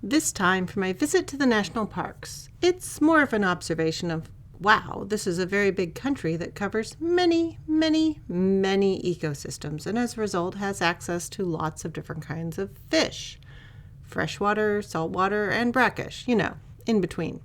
This time for my visit to the national parks. It's more of an observation of, wow, this is a very big country that covers many ecosystems, and as a result has access to lots of different kinds of fish. Freshwater, saltwater, and brackish, in between.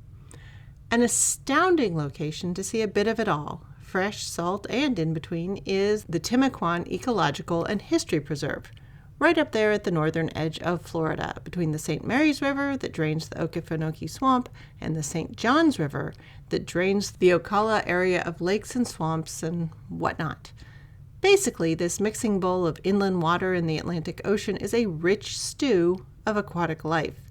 An astounding location to see a bit of it all, fresh, salt, and in between, is the Timucuan Ecological and History Preserve, right up there at the northern edge of Florida, between the St. Mary's River that drains the Okefenokee Swamp and the St. Johns River that drains the Ocala area of lakes and swamps and whatnot. Basically, this mixing bowl of inland water in the Atlantic Ocean is a rich stew of aquatic life.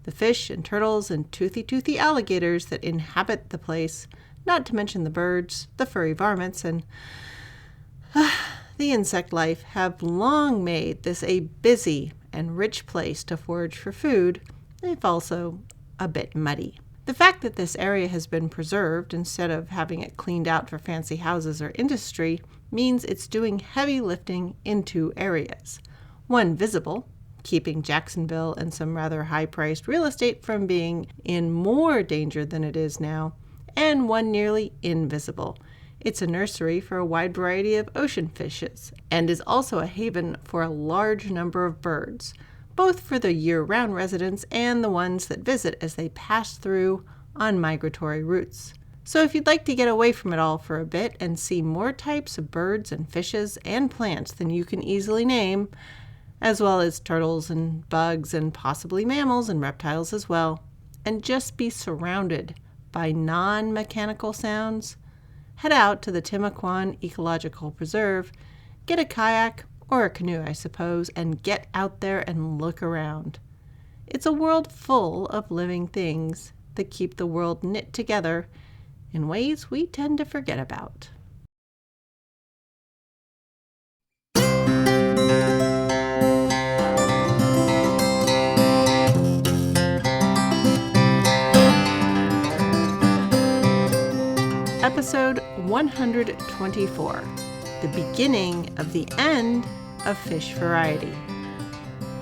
The fish and turtles and toothy alligators that inhabit the place, not to mention the birds, the furry varmints, and the insect life, have long made this a busy and rich place to forage for food, if also a bit muddy. The fact that this area has been preserved instead of having it cleaned out for fancy houses or industry means it's doing heavy lifting in two areas. One visible, keeping Jacksonville and some rather high-priced real estate from being in more danger than it is now, and one nearly invisible. It's a nursery for a wide variety of ocean fishes, and is also a haven for a large number of birds, both for the year-round residents and the ones that visit as they pass through on migratory routes. So if you'd like to get away from it all for a bit and see more types of birds and fishes and plants than you can easily name, as well as turtles and bugs and possibly mammals and reptiles as well, and just be surrounded by non-mechanical sounds, head out to the Timucuan Ecological Preserve, get a kayak or a canoe, I suppose, and get out there and look around. It's a world full of living things that keep the world knit together in ways we tend to forget about. Episode 124, the beginning of the end of fish variety.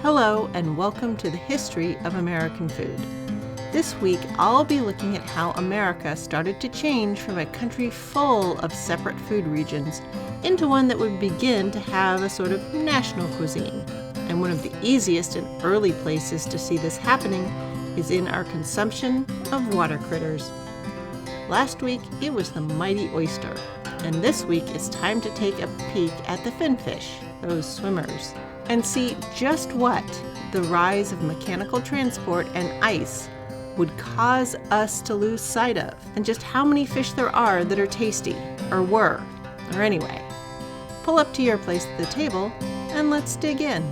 Hello and welcome to the history of American food. This week I'll be looking at how America started to change from a country full of separate food regions into one that would begin to have a sort of national cuisine. And one of the easiest and early places to see this happening is in our consumption of water critters. Last week, it was the mighty oyster, and this week it's time to take a peek at the finfish, those swimmers, and see just what the rise of mechanical transport and ice would cause us to lose sight of, and just how many fish there are that are tasty, or were, or anyway. Pull up to your place at the table, and let's dig in.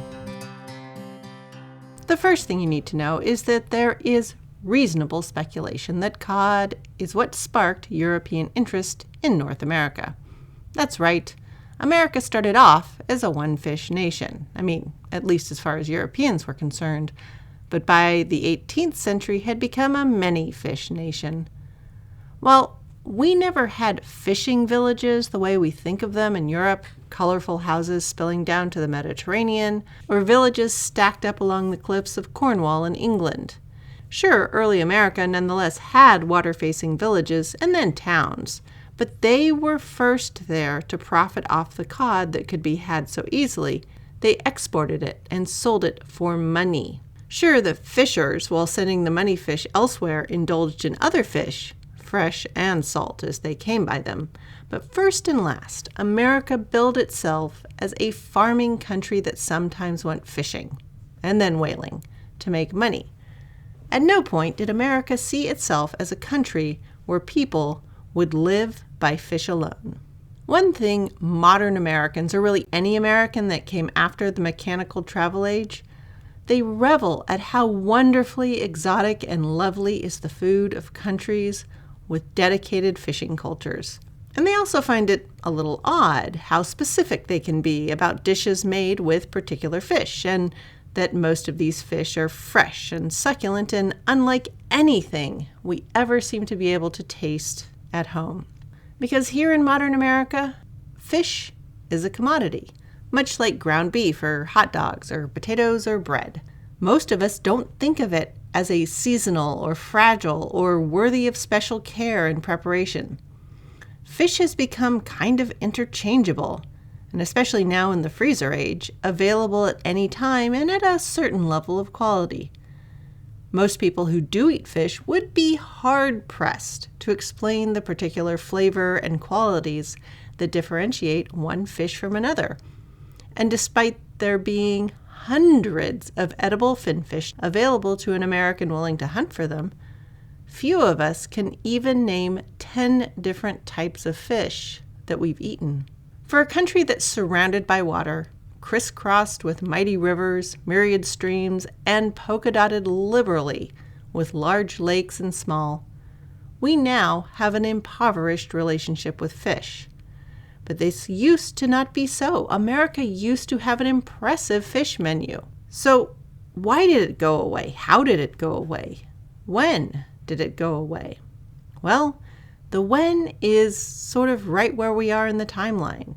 The first thing you need to know is that there is reasonable speculation that cod is what sparked European interest in North America. That's right, America started off as a one-fish nation. I mean, at least as far as Europeans were concerned, but by the 18th century had become a many-fish nation. Well, we never had fishing villages the way we think of them in Europe, colorful houses spilling down to the Mediterranean, or villages stacked up along the cliffs of Cornwall in England. Sure, early America nonetheless had water-facing villages and then towns, but they were first there to profit off the cod that could be had so easily. They exported it and sold it for money. Sure, the fishers, while sending the money fish elsewhere, indulged in other fish, fresh and salt as they came by them. But first and last, America billed itself as a farming country that sometimes went fishing, and then whaling, to make money. At no point did America see itself as a country where people would live by fish alone. One thing modern Americans, or really any American that came after the mechanical travel age, they revel at how wonderfully exotic and lovely is the food of countries with dedicated fishing cultures. And they also find it a little odd how specific they can be about dishes made with particular fish, and that most of these fish are fresh and succulent and unlike anything we ever seem to be able to taste at home. Because here in modern America, fish is a commodity, much like ground beef or hot dogs or potatoes or bread. Most of us don't think of it as a seasonal or fragile or worthy of special care and preparation. Fish has become kind of interchangeable, and especially now in the freezer age, available at any time and at a certain level of quality. Most people who do eat fish would be hard-pressed to explain the particular flavor and qualities that differentiate one fish from another. And despite there being hundreds of edible finfish available to an American willing to hunt for them, few of us can even name 10 different types of fish that we've eaten. For a country that's surrounded by water, crisscrossed with mighty rivers, myriad streams, and polka-dotted liberally with large lakes and small, we now have an impoverished relationship with fish. But this used to not be so. America used to have an impressive fish menu. So why did it go away? How did it go away? When did it go away? Well, the when is sort of right where we are in the timeline.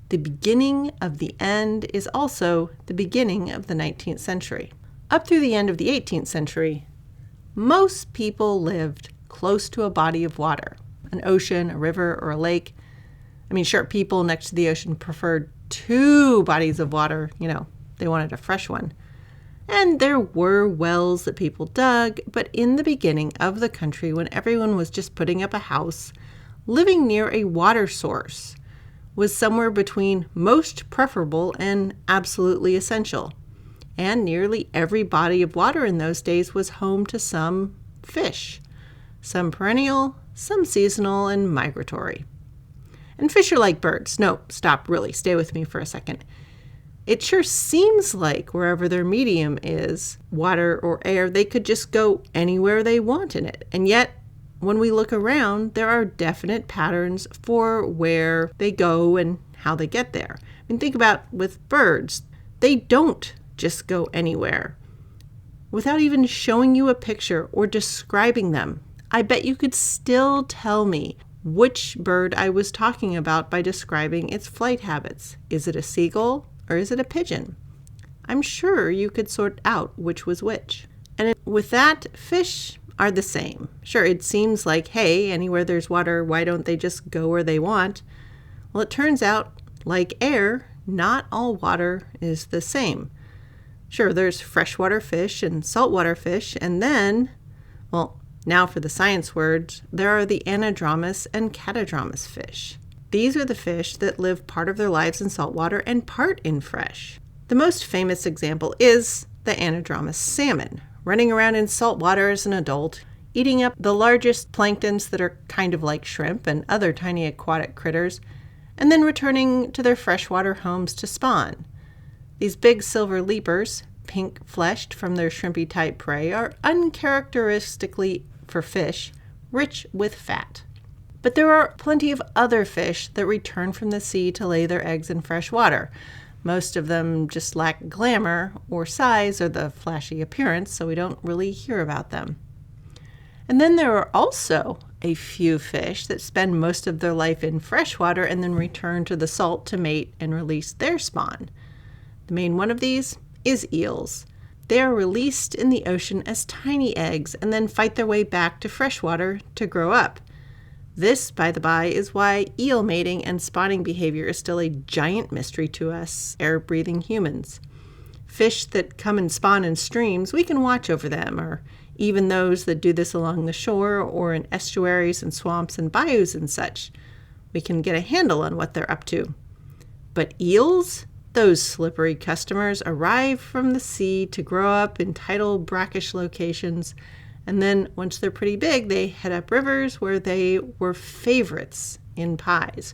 The beginning of the end is also the beginning of the 19th century. Up through the end of the 18th century, most people lived close to a body of water, an ocean, a river, or a lake. I mean, sure, people next to the ocean preferred 2 bodies of water. They wanted a fresh one. And there were wells that people dug, but in the beginning of the country, when everyone was just putting up a house, living near a water source was somewhere between most preferable and absolutely essential. And nearly every body of water in those days was home to some fish, some perennial, some seasonal, and migratory. And fish are like birds. No, stop, really, stay with me for a second. It sure seems like wherever their medium is, water or air, they could just go anywhere they want in it. And yet, when we look around, there are definite patterns for where they go and how they get there. I mean, think about with birds. They don't just go anywhere. Without even showing you a picture or describing them, I bet you could still tell me which bird I was talking about by describing its flight habits. Is it a seagull or is it a pigeon? I'm sure you could sort out which was which. And with that, fish are the same. Sure, it seems like, hey, anywhere there's water, why don't they just go where they want? Well, it turns out, like air, not all water is the same. Sure, there's freshwater fish and saltwater fish, and then, well, now for the science words, there are the anadromous and catadromous fish. These are the fish that live part of their lives in saltwater and part in fresh. The most famous example is the anadromous salmon, running around in saltwater as an adult, eating up the largest planktons that are kind of like shrimp and other tiny aquatic critters, and then returning to their freshwater homes to spawn. These big silver leapers, pink-fleshed from their shrimpy-type prey, are uncharacteristically for fish, rich with fat. But there are plenty of other fish that return from the sea to lay their eggs in fresh water. Most of them just lack glamour or size or the flashy appearance, so we don't really hear about them. And then there are also a few fish that spend most of their life in freshwater and then return to the salt to mate and release their spawn. The main one of these is eels. They are released in the ocean as tiny eggs and then fight their way back to freshwater to grow up. This, by the by, is why eel mating and spawning behavior is still a giant mystery to us air-breathing humans. Fish that come and spawn in streams, we can watch over them, or even those that do this along the shore or in estuaries and swamps and bayous and such. We can get a handle on what they're up to. But eels? Those slippery customers arrive from the sea to grow up in tidal brackish locations, and then once they're pretty big, they head up rivers where they were favorites in pies.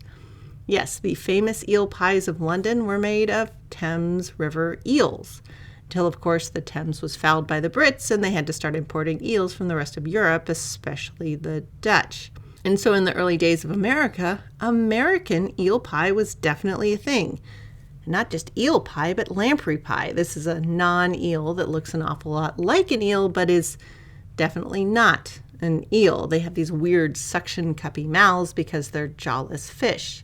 Yes, the famous eel pies of London were made of Thames River eels, until of course the Thames was fouled by the Brits and they had to start importing eels from the rest of Europe, especially the Dutch. And so in the early days of America, American eel pie was definitely a thing. Not just eel pie, but lamprey pie. This is a non-eel that looks an awful lot like an eel, but is definitely not an eel. They have these weird suction cuppy mouths because they're jawless fish.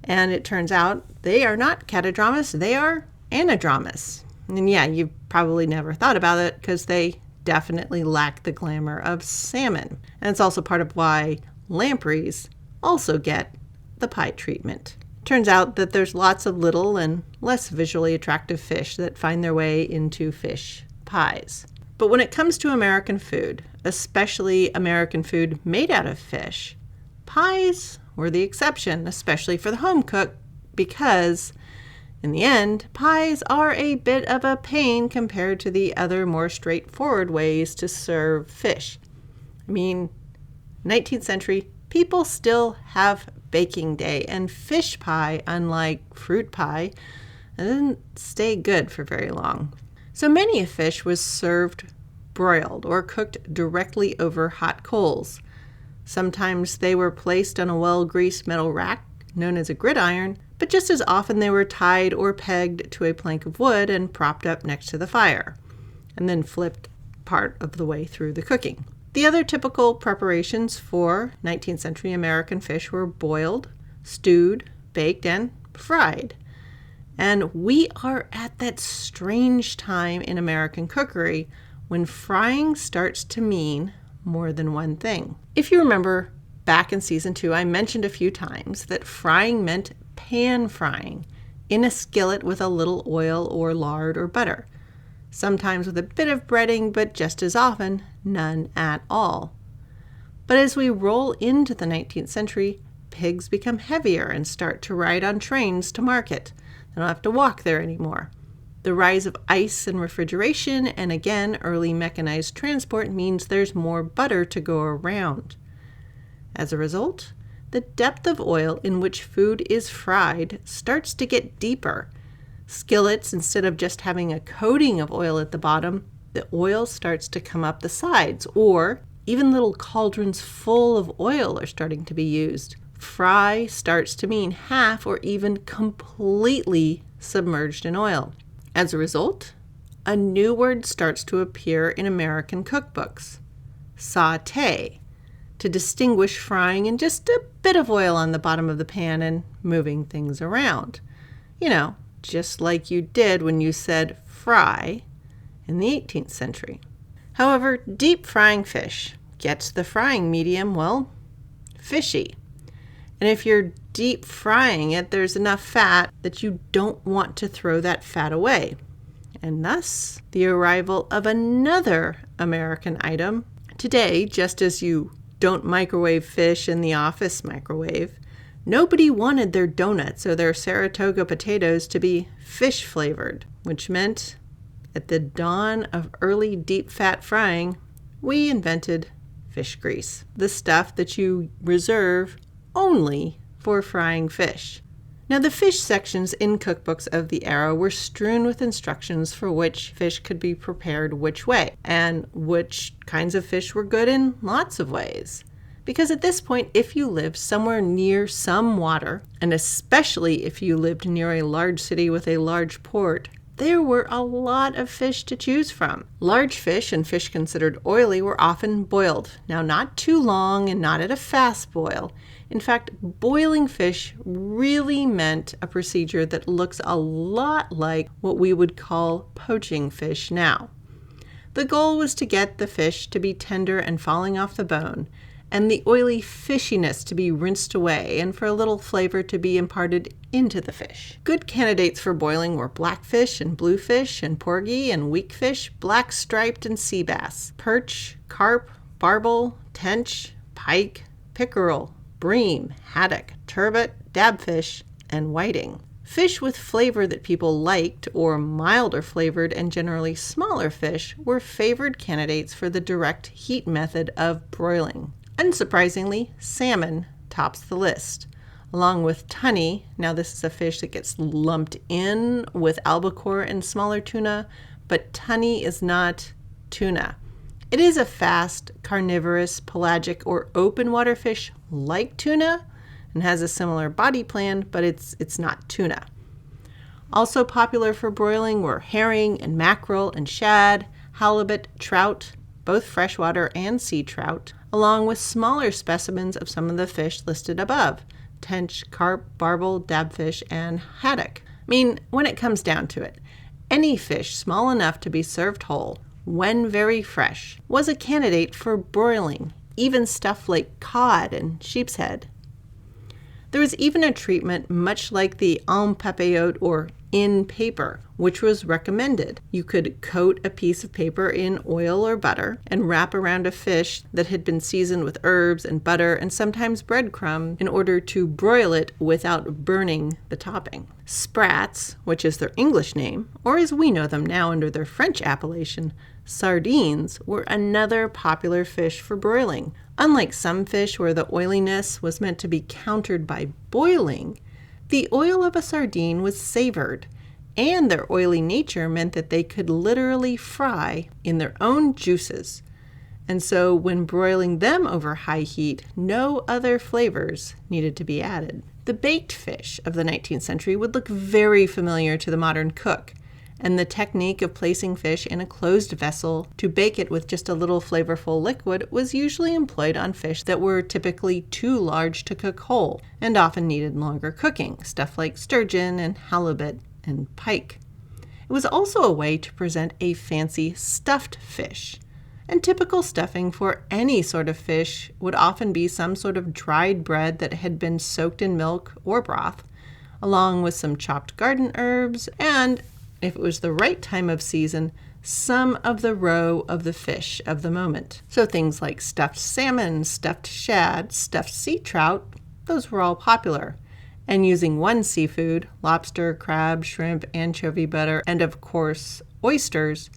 And it turns out they are not catadromous, they are anadromous. And yeah, you've probably never thought about it because they definitely lack the glamour of salmon. And it's also part of why lampreys also get the pie treatment. Turns out that there's lots of little and less visually attractive fish that find their way into fish pies. But when it comes to American food, especially American food made out of fish, pies were the exception, especially for the home cook, because in the end, pies are a bit of a pain compared to the other more straightforward ways to serve fish. 19th century, people still have baking day, and fish pie, unlike fruit pie, didn't stay good for very long. So many of fish was served broiled or cooked directly over hot coals. Sometimes they were placed on a well-greased metal rack known as a gridiron, but just as often they were tied or pegged to a plank of wood and propped up next to the fire, and then flipped part of the way through the cooking. The other typical preparations for 19th century American fish were boiled, stewed, baked, and fried. And we are at that strange time in American cookery when frying starts to mean more than one thing. If you remember, back in season 2, I mentioned a few times that frying meant pan frying in a skillet with a little oil or lard or butter. Sometimes with a bit of breading, but just as often, none at all. But as we roll into the 19th century, pigs become heavier and start to ride on trains to market. They don't have to walk there anymore. The rise of ice and refrigeration, and again, early mechanized transport means there's more butter to go around. As a result, the depth of oil in which food is fried starts to get deeper. Skillets, instead of just having a coating of oil at the bottom, the oil starts to come up the sides, or even little cauldrons full of oil are starting to be used. Fry starts to mean half or even completely submerged in oil. As a result, a new word starts to appear in American cookbooks: sauté, to distinguish frying in just a bit of oil on the bottom of the pan and moving things around. Just like you did when you said fry in the 18th century. However, deep frying fish gets the frying medium, fishy. And if you're deep frying it, there's enough fat that you don't want to throw that fat away. And thus, the arrival of another American item. Today, just as you don't microwave fish in the office microwave, nobody wanted their donuts or their Saratoga potatoes to be fish flavored, which meant at the dawn of early deep fat frying, we invented fish grease, the stuff that you reserve only for frying fish. Now, the fish sections in cookbooks of the era were strewn with instructions for which fish could be prepared which way, and which kinds of fish were good in lots of ways. Because at this point, if you lived somewhere near some water, and especially if you lived near a large city with a large port, there were a lot of fish to choose from. Large fish and fish considered oily were often boiled. Now, not too long and not at a fast boil. In fact, boiling fish really meant a procedure that looks a lot like what we would call poaching fish now. The goal was to get the fish to be tender and falling off the bone, and the oily fishiness to be rinsed away, and for a little flavor to be imparted into the fish. Good candidates for boiling were blackfish and bluefish and porgy and weakfish, black striped and sea bass, perch, carp, barbel, tench, pike, pickerel, bream, haddock, turbot, dabfish, and whiting. Fish with flavor that people liked, or milder flavored and generally smaller fish, were favored candidates for the direct heat method of broiling. Unsurprisingly, salmon tops the list, along with tunny. Now, this is a fish that gets lumped in with albacore and smaller tuna, but tunny is not tuna. It is a fast, carnivorous, pelagic, or open water fish like tuna and has a similar body plan, but it's not tuna. Also popular for broiling were herring and mackerel and shad, halibut, trout, both freshwater and sea trout, along with smaller specimens of some of the fish listed above: tench, carp, barbel, dabfish, and haddock. When it comes down to it, any fish small enough to be served whole when very fresh, was a candidate for broiling, even stuff like cod and sheep's head. There was even a treatment much like the en papillote or in paper, which was recommended. You could coat a piece of paper in oil or butter and wrap around a fish that had been seasoned with herbs and butter and sometimes breadcrumb in order to broil it without burning the topping. Sprats, which is their English name, or as we know them now under their French appellation, sardines, were another popular fish for broiling. Unlike some fish where the oiliness was meant to be countered by boiling, the oil of a sardine was savored, and their oily nature meant that they could literally fry in their own juices. And so when broiling them over high heat, no other flavors needed to be added. The baked fish of the 19th century would look very familiar to the modern cook, and the technique of placing fish in a closed vessel to bake it with just a little flavorful liquid was usually employed on fish that were typically too large to cook whole and often needed longer cooking, stuff like sturgeon and halibut and pike. It was also a way to present a fancy stuffed fish. And typical stuffing for any sort of fish would often be some sort of dried bread that had been soaked in milk or broth, along with some chopped garden herbs and, if it was the right time of season, some of the roe of the fish of the moment. So things like stuffed salmon, stuffed shad, stuffed sea trout, those were all popular. And using one seafood, lobster, crab, shrimp, anchovy butter, and of course oysters,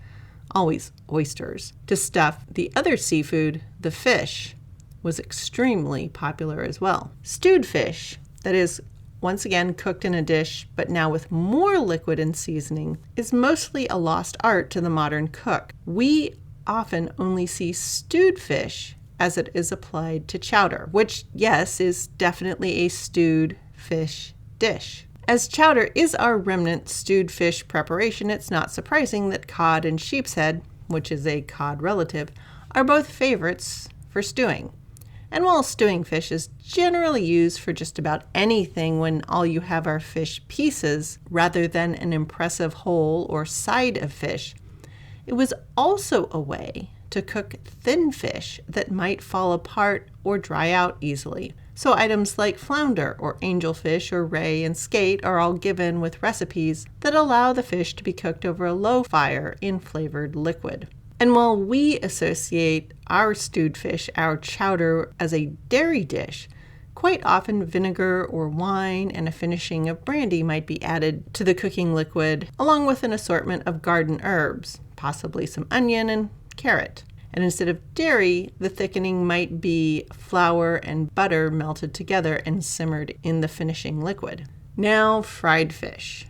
always oysters, to stuff the other seafood, the fish, was extremely popular as well. Stewed fish, that is, once again cooked in a dish, but now with more liquid and seasoning, is mostly a lost art to the modern cook. We often only see stewed fish as it is applied to chowder, which, yes, is definitely a stewed fish dish. As chowder is our remnant stewed fish preparation, it's not surprising that cod and sheep's head, which is a cod relative, are both favorites for stewing. And while stewing fish is generally used for just about anything when all you have are fish pieces rather than an impressive whole or side of fish, it was also a way to cook thin fish that might fall apart or dry out easily. So items like flounder or angelfish or ray and skate are all given with recipes that allow the fish to be cooked over a low fire in flavored liquid. And while we associate our stewed fish, our chowder, as a dairy dish, quite often vinegar or wine and a finishing of brandy might be added to the cooking liquid, along with an assortment of garden herbs, possibly some onion and carrot. And instead of dairy, the thickening might be flour and butter melted together and simmered in the finishing liquid. Now, fried fish.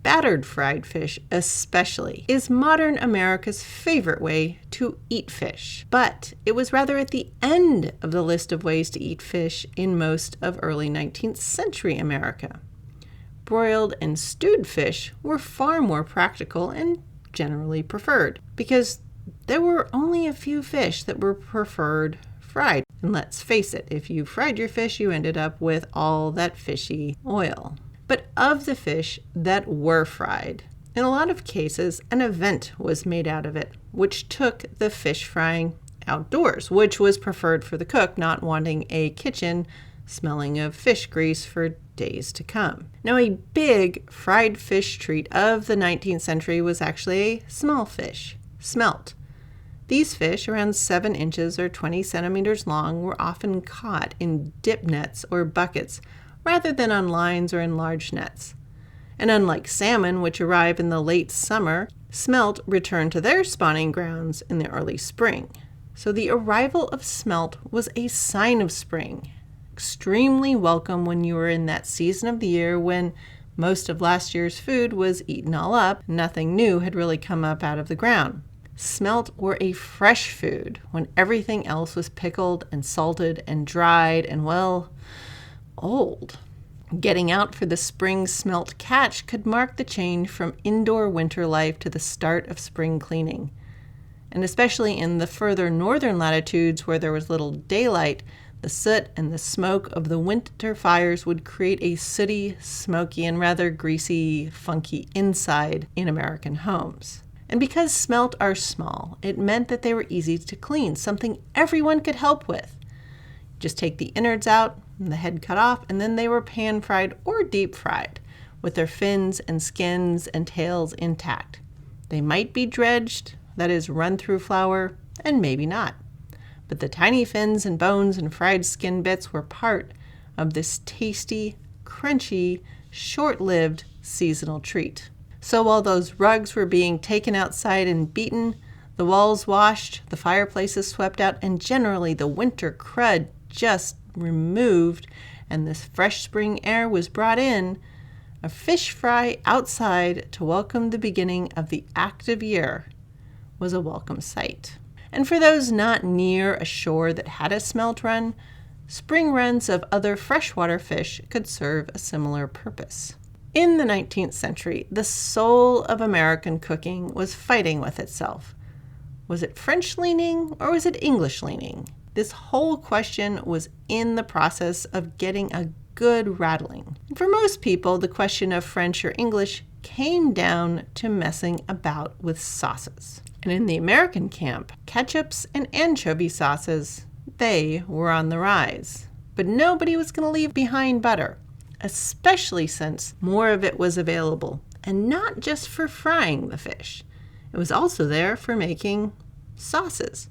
Battered fried fish, especially, is modern America's favorite way to eat fish. But it was rather at the end of the list of ways to eat fish in most of early 19th century America. Broiled and stewed fish were far more practical and generally preferred, because there were only a few fish that were preferred fried. And let's face it, if you fried your fish, you ended up with all that fishy oil. But of the fish that were fried, in a lot of cases, an event was made out of it, which took the fish frying outdoors, which was preferred for the cook, not wanting a kitchen smelling of fish grease for days to come. Now, a big fried fish treat of the 19th century was actually a small fish, smelt. These fish, around 7 inches or 20 centimeters long, were often caught in dip nets or buckets, rather than on lines or in large nets. And unlike salmon, which arrive in the late summer, smelt return to their spawning grounds in the early spring. So the arrival of smelt was a sign of spring, extremely welcome when you were in that season of the year when most of last year's food was eaten all up, nothing new had really come up out of the ground. Smelt were a fresh food when everything else was pickled and salted and dried and, well, old. Getting out for the spring smelt catch could mark the change from indoor winter life to the start of spring cleaning. And especially in the further northern latitudes where there was little daylight, the soot and the smoke of the winter fires would create a sooty, smoky, and rather greasy, funky inside in American homes. And because smelt are small, it meant that they were easy to clean, something everyone could help with. Just take the innards out and the head cut off, and then they were pan-fried or deep-fried, with their fins and skins and tails intact. They might be dredged, that is, run through flour, and maybe not. But the tiny fins and bones and fried skin bits were part of this tasty, crunchy, short-lived seasonal treat. So while those rugs were being taken outside and beaten, the walls washed, the fireplaces swept out, and generally the winter crud just removed, and this fresh spring air was brought in, a fish fry outside to welcome the beginning of the active year was a welcome sight. And for those not near a shore that had a smelt run, spring runs of other freshwater fish could serve a similar purpose. In the 19th century, the soul of American cooking was fighting with itself. Was it French-leaning or was it English-leaning? This whole question was in the process of getting a good rattling. And for most people, the question of French or English came down to messing about with sauces. And in the American camp, ketchups and anchovy sauces, they were on the rise. But nobody was going to leave behind butter, especially since more of it was available, and not just for frying the fish. It was also there for making sauces.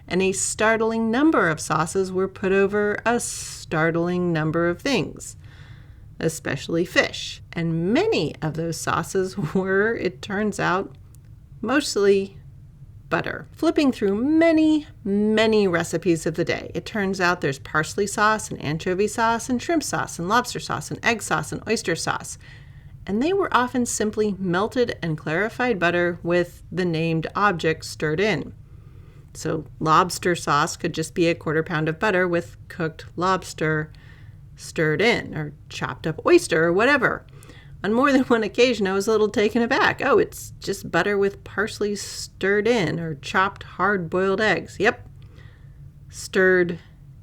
And a startling number of sauces were put over a startling number of things, especially fish. And many of those sauces were, it turns out, mostly butter. Flipping through many, many recipes of the day, it turns out there's parsley sauce and anchovy sauce and shrimp sauce and lobster sauce and egg sauce and oyster sauce. And they were often simply melted and clarified butter with the named object stirred in. So lobster sauce could just be a 1/4 pound of butter with cooked lobster stirred in, or chopped up oyster or whatever. On more than one occasion, I was a little taken aback. Oh, it's just butter with parsley stirred in, or chopped hard-boiled eggs. Yep, stirred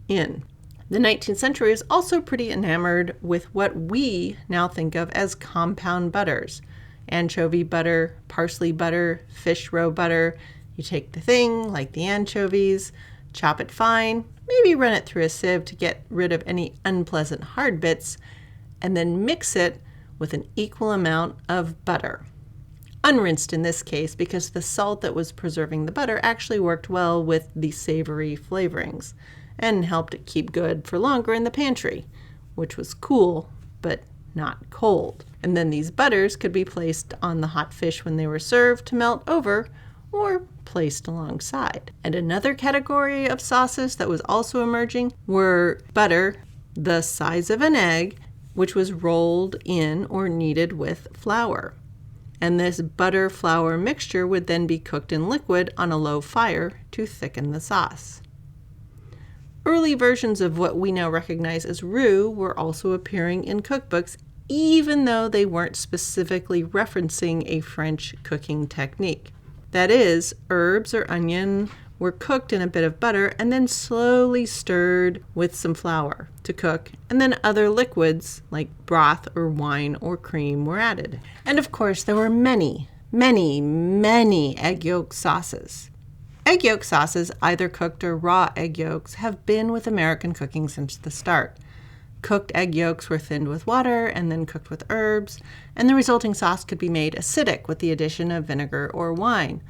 in. The 19th century is also pretty enamored with what we now think of as compound butters. Anchovy butter, parsley butter, fish roe butter. You take the thing, like the anchovies, chop it fine, maybe run it through a sieve to get rid of any unpleasant hard bits, and then mix it with an equal amount of butter. Unrinsed in this case because the salt that was preserving the butter actually worked well with the savory flavorings and helped it keep good for longer in the pantry, which was cool but not cold. And then these butters could be placed on the hot fish when they were served to melt over, or placed alongside. And another category of sauces that was also emerging were butter the size of an egg, which was rolled in or kneaded with flour. And this butter-flour mixture would then be cooked in liquid on a low fire to thicken the sauce. Early versions of what we now recognize as roux were also appearing in cookbooks, even though they weren't specifically referencing a French cooking technique. That is, herbs or onion were cooked in a bit of butter and then slowly stirred with some flour to cook, and then other liquids like broth or wine or cream were added. And of course, there were many, many, many egg yolk sauces. Egg yolk sauces, either cooked or raw egg yolks, have been with American cooking since the start. Cooked egg yolks were thinned with water and then cooked with herbs, and the resulting sauce could be made acidic with the addition of vinegar or wine.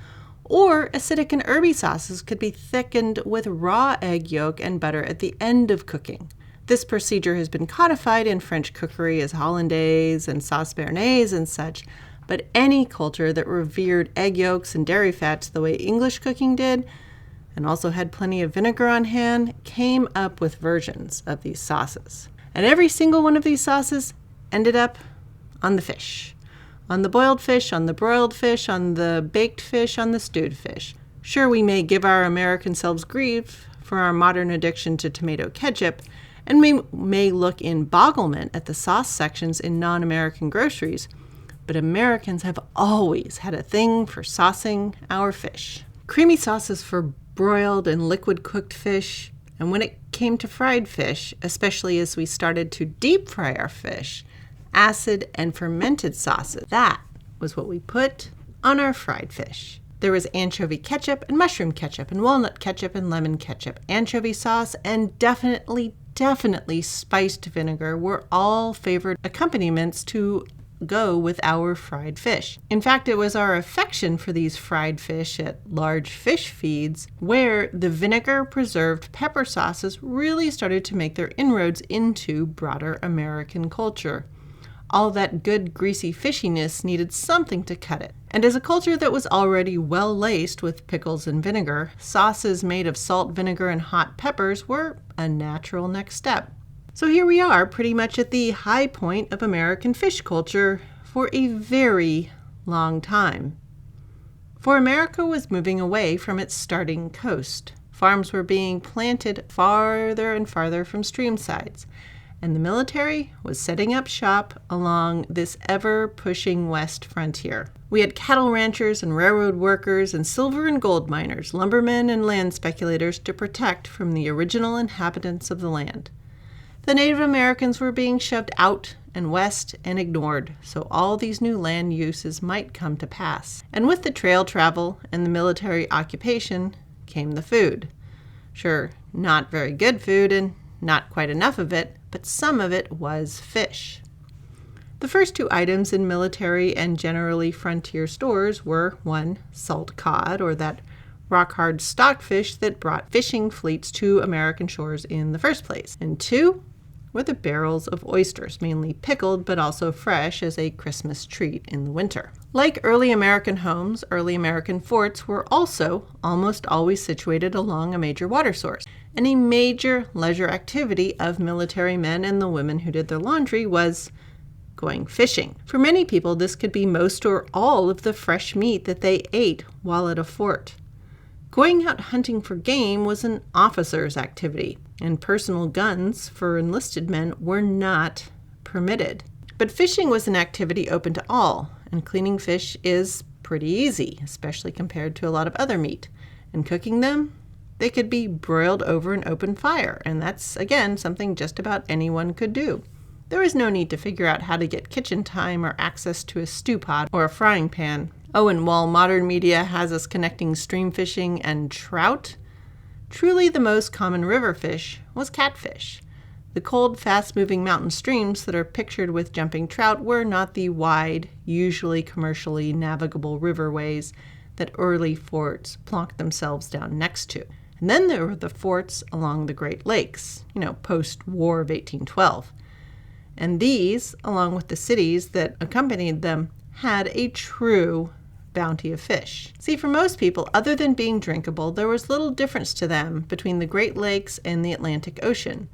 Or acidic and herby sauces could be thickened with raw egg yolk and butter at the end of cooking. This procedure has been codified in French cookery as hollandaise and sauce béarnaise and such, but any culture that revered egg yolks and dairy fats the way English cooking did, and also had plenty of vinegar on hand, came up with versions of these sauces. And every single one of these sauces ended up on the fish. On the boiled fish, on the broiled fish, on the baked fish, on the stewed fish. Sure, we may give our American selves grief for our modern addiction to tomato ketchup, and we may look in bogglement at the sauce sections in non-American groceries, but Americans have always had a thing for saucing our fish. Creamy sauces for broiled and liquid cooked fish, and when it came to fried fish, especially as we started to deep fry our fish, acid and fermented sauces. That was what we put on our fried fish. There was anchovy ketchup and mushroom ketchup and walnut ketchup and lemon ketchup, anchovy sauce, and definitely spiced vinegar were all favored accompaniments to go with our fried fish. In fact, it was our affection for these fried fish at large fish feeds where the vinegar preserved pepper sauces really started to make their inroads into broader American culture. All that good greasy fishiness needed something to cut it. And as a culture that was already well laced with pickles and vinegar, sauces made of salt, vinegar, and hot peppers were a natural next step. So here we are, pretty much at the high point of American fish culture for a very long time. For America was moving away from its starting coast. Farms were being planted farther and farther from stream sides, and the military was setting up shop along this ever-pushing west frontier. We had cattle ranchers and railroad workers and silver and gold miners, lumbermen and land speculators to protect from the original inhabitants of the land. The Native Americans were being shoved out and west and ignored, so all these new land uses might come to pass. And with the trail travel and the military occupation came the food. Sure, not very good food and not quite enough of it, but some of it was fish. The first two items in military and generally frontier stores were 1. Salt cod, or that rock-hard stockfish that brought fishing fleets to American shores in the first place, and 2. were the barrels of oysters, mainly pickled but also fresh as a Christmas treat in the winter. Like early American homes, early American forts were also almost always situated along a major water source. And a major leisure activity of military men and the women who did their laundry was going fishing. For many people, this could be most or all of the fresh meat that they ate while at a fort. Going out hunting for game was an officer's activity, and personal guns for enlisted men were not permitted. But fishing was an activity open to all, and cleaning fish is pretty easy, especially compared to a lot of other meat. And cooking them, they could be broiled over an open fire, and that's, again, something just about anyone could do. There was no need to figure out how to get kitchen time or access to a stew pot or a frying pan. Oh, and while modern media has us connecting stream fishing and trout, truly the most common river fish was catfish. The cold, fast-moving mountain streams that are pictured with jumping trout were not the wide, usually commercially navigable riverways that early forts plonked themselves down next to. And then there were the forts along the Great Lakes, post-War of 1812. And these, along with the cities that accompanied them, had a true bounty of fish. See, for most people, other than being drinkable, there was little difference to them between the Great Lakes and the Atlantic Ocean,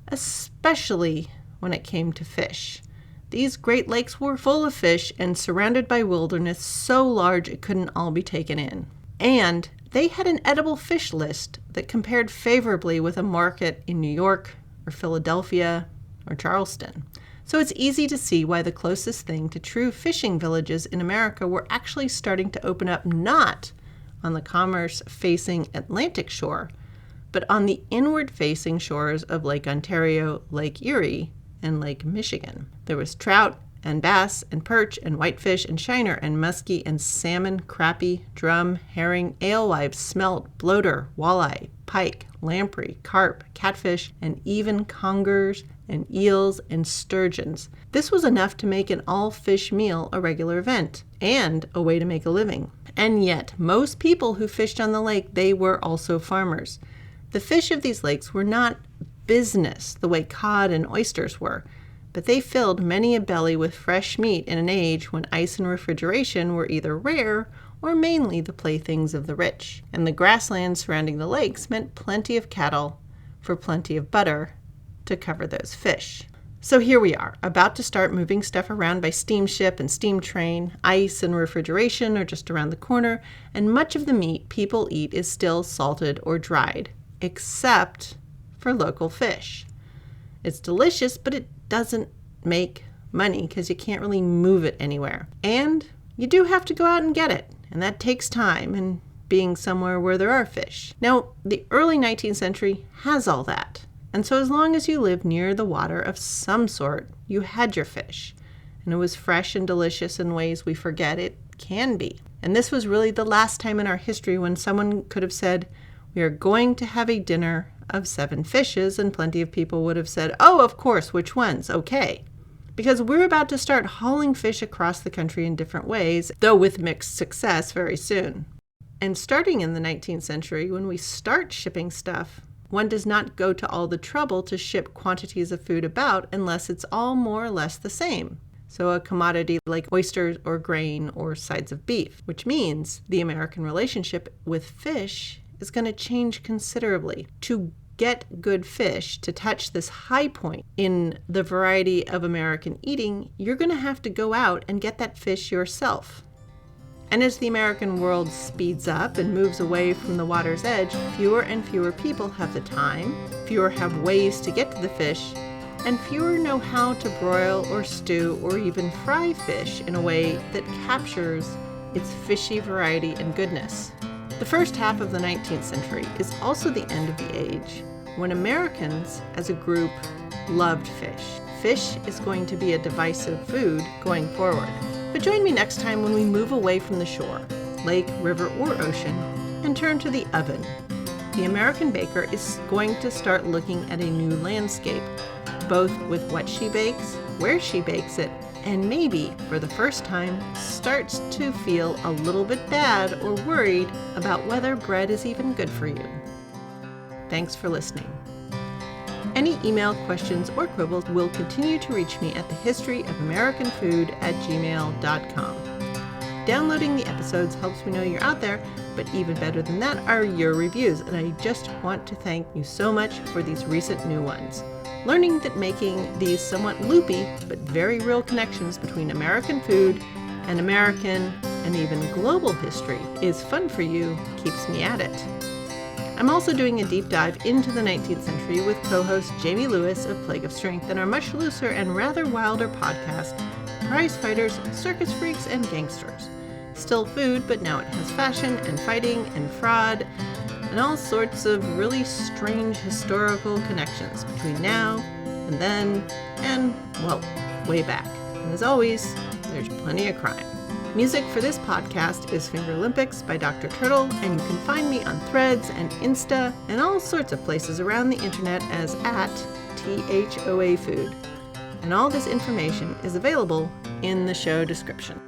especially when it came to fish. These Great Lakes were full of fish and surrounded by wilderness so large it couldn't all be taken in. And they had an edible fish list that compared favorably with a market in New York or Philadelphia or Charleston. So it's easy to see why the closest thing to true fishing villages in America were actually starting to open up not on the commerce-facing Atlantic shore, but on the inward-facing shores of Lake Ontario, Lake Erie, and Lake Michigan. There was trout and bass and perch and whitefish and shiner and muskie and salmon, crappie, drum, herring, alewives, smelt, bloater, walleye, pike, lamprey, carp, catfish, and even congers and eels and sturgeons. This was enough to make an all-fish meal a regular event and a way to make a living. And yet, most people who fished on the lake, they were also farmers. The fish of these lakes were not business the way cod and oysters were, but they filled many a belly with fresh meat in an age when ice and refrigeration were either rare or mainly the playthings of the rich. And the grasslands surrounding the lakes meant plenty of cattle for plenty of butter to cover those fish. So here we are, about to start moving stuff around by steamship and steam train. Ice and refrigeration are just around the corner, and much of the meat people eat is still salted or dried, except for local fish. It's delicious, but it doesn't make money because you can't really move it anywhere. And you do have to go out and get it, and that takes time and being somewhere where there are fish. Now, the early 19th century has all that. And so as long as you lived near the water of some sort, you had your fish. And it was fresh and delicious in ways we forget it can be. And this was really the last time in our history when someone could have said, we are going to have a dinner of 7 fishes, and plenty of people would have said, oh, of course, which ones? Okay. Because we're about to start hauling fish across the country in different ways, though with mixed success very soon. And starting in the 19th century, when we start shipping stuff, one does not go to all the trouble to ship quantities of food about unless it's all more or less the same. So a commodity like oysters or grain or sides of beef, which means the American relationship with fish is going to change considerably. To get good fish, to touch this high point in the variety of American eating, you're going to have to go out and get that fish yourself. And as the American world speeds up and moves away from the water's edge, fewer and fewer people have the time, fewer have ways to get to the fish, and fewer know how to broil or stew or even fry fish in a way that captures its fishy variety and goodness. The first half of the 19th century is also the end of the age when Americans, as a group, loved fish. Fish is going to be a divisive food going forward. But join me next time when we move away from the shore, lake, river, or ocean, and turn to the oven. The American baker is going to start looking at a new landscape, both with what she bakes, where she bakes it, and maybe, for the first time, starts to feel a little bit bad or worried about whether bread is even good for you. Thanks for listening. Any email questions or quibbles will continue to reach me at thehistoryofamericanfood@gmail.com. Downloading the episodes helps me know you're out there, but even better than that are your reviews, and I just want to thank you so much for these recent new ones. Learning that making these somewhat loopy but very real connections between American food and American and even global history is fun for you keeps me at it. I'm also doing a deep dive into the 19th century with co-host Jamie Lewis of Plague of Strength and our much looser and rather wilder podcast, Prize Fighters, Circus Freaks, and Gangsters. Still food, but now it has fashion and fighting and fraud and all sorts of really strange historical connections between now and then and, well, way back. And as always, there's plenty of crime. Music for this podcast is Fingerlympics by Dr. Turtle, and you can find me on Threads and Insta and all sorts of places around the internet as @THOA Food. And all this information is available in the show description.